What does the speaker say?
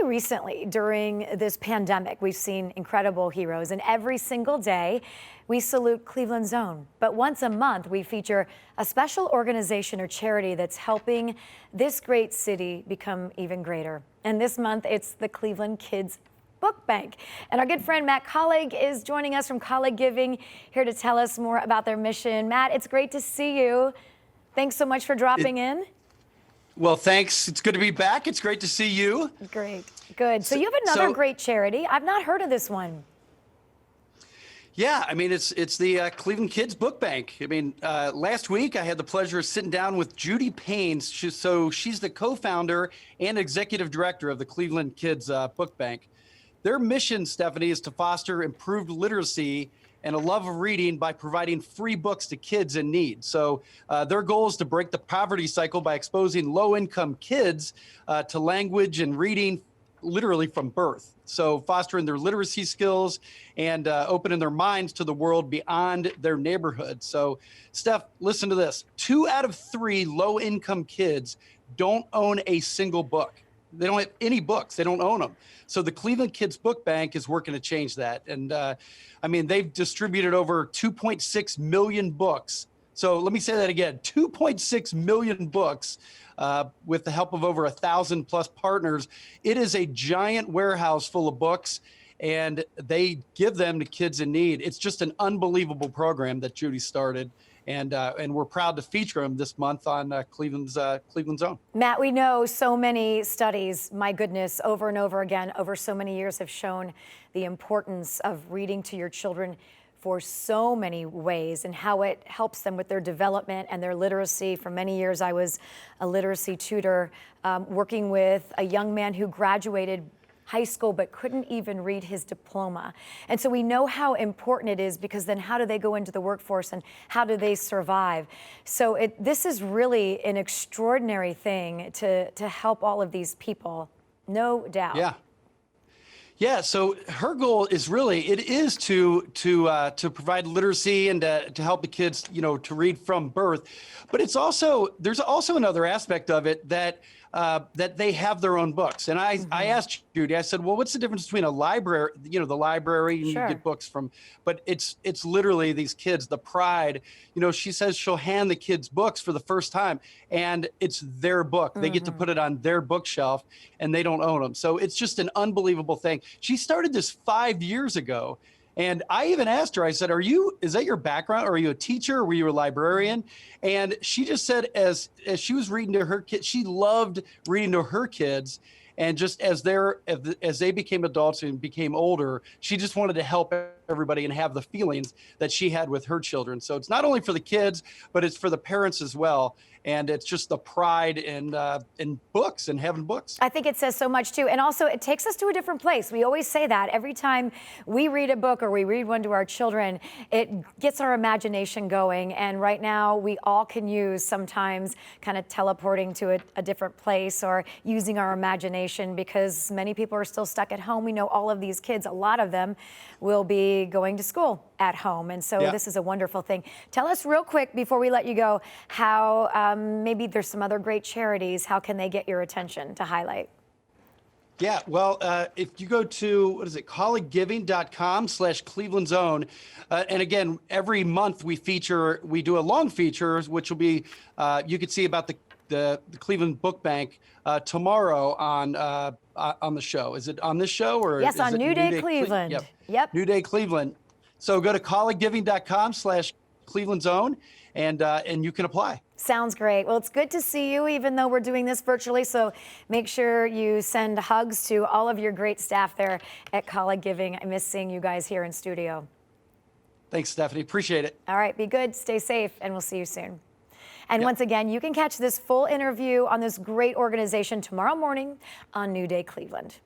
Recently, during this pandemic, we've seen incredible heroes, and every single day we salute Cleveland's own. But once a month, we feature a special organization or charity that's helping this great city become even greater. And this month, it's the Cleveland Kids Book Bank. And our good friend Matt Kaulig is joining us from Kaulig Giving, here to tell us more about their mission. Matt, it's great to see you. Thanks so much for dropping in. Well, thanks. It's good to be back. It's great to see you. Great. Good. So you have another great charity. I've not heard of this one. Yeah, I mean, it's the Cleveland Kids Book Bank. I mean, last week I had the pleasure of sitting down with Judy Paynes. She's the co-founder and executive director of the Cleveland Kids Book Bank. Their mission, Stephanie, is to foster improved literacy and a love of reading by providing free books to kids in need. So their goal is to break the poverty cycle by exposing low-income kids to language and reading literally from birth. So fostering their literacy skills and opening their minds to the world beyond their neighborhood. So Steph, listen to this. 2 out of 3 low-income kids don't own a single book. They don't have any books. They don't own them. So the Cleveland Kids Book Bank is working to change that. And I mean, they've distributed over 2.6 million books. So let me say that again, 2.6 million books with the help of over 1,000 plus partners. It is a giant warehouse full of books, and they give them to kids in need. It's just an unbelievable program that Judy started. And we're proud to feature them this month on Cleveland's Own. Matt, we know so many studies, my goodness, over and over again, over so many years have shown the importance of reading to your children for so many ways and how it helps them with their development and their literacy. For many years, I was a literacy tutor working with a young man who graduated high school but couldn't even read his diploma. And so we know how important it is, because then how do they go into the workforce and how do they survive? So this is really an extraordinary thing to help all of these people, no doubt. Yeah. Yeah, so her goal is really, it is to provide literacy and to help the kids, to read from birth. But it's also, there's also another aspect of it that they have their own books. And I asked Judy, I said, well, what's the difference between a library, the library, and Sure. you get books from, but it's literally these kids, the pride. She says she'll hand the kids books for the first time, and it's their book. They get to put it on their bookshelf, and they don't own them. So it's just an unbelievable thing. She started this 5 years ago. And I even asked her, I said, is that your background? Are you a teacher? Or were you a librarian? And she just said, as she was reading to her kids, she loved reading to her kids. And just as they became adults and became older, she just wanted to help everybody and have the feelings that she had with her children. So it's not only for the kids, but it's for the parents as well. And it's just the pride in books and having books. I think it says so much too. And also it takes us to a different place. We always say that every time we read a book or we read one to our children, it gets our imagination going. And right now we all can use sometimes kind of teleporting to a different place or using our imagination, because many people are still stuck at home. We know all of these kids, a lot of them will be going to school at home. And so this is a wonderful thing. Tell us real quick before we let you go how maybe there's some other great charities. How can they get your attention to highlight? Yeah, well, if you go to, kauliggiving.com/Cleveland's Own, and again, every month we do a long feature, which will be, you can see about the Cleveland Book Bank tomorrow on the show. Is it on this show, or yes, is on it New Day Cleveland? Yep. New Day Cleveland. So go to kauliggiving.com/Cleveland's Own, and you can apply. Sounds great. Well, it's good to see you, even though we're doing this virtually. So make sure you send hugs to all of your great staff there at Kaulig Giving. I miss seeing you guys here in studio. Thanks, Stephanie. Appreciate it. All right. Be good. Stay safe. And we'll see you soon. And once again, you can catch this full interview on this great organization tomorrow morning on New Day Cleveland.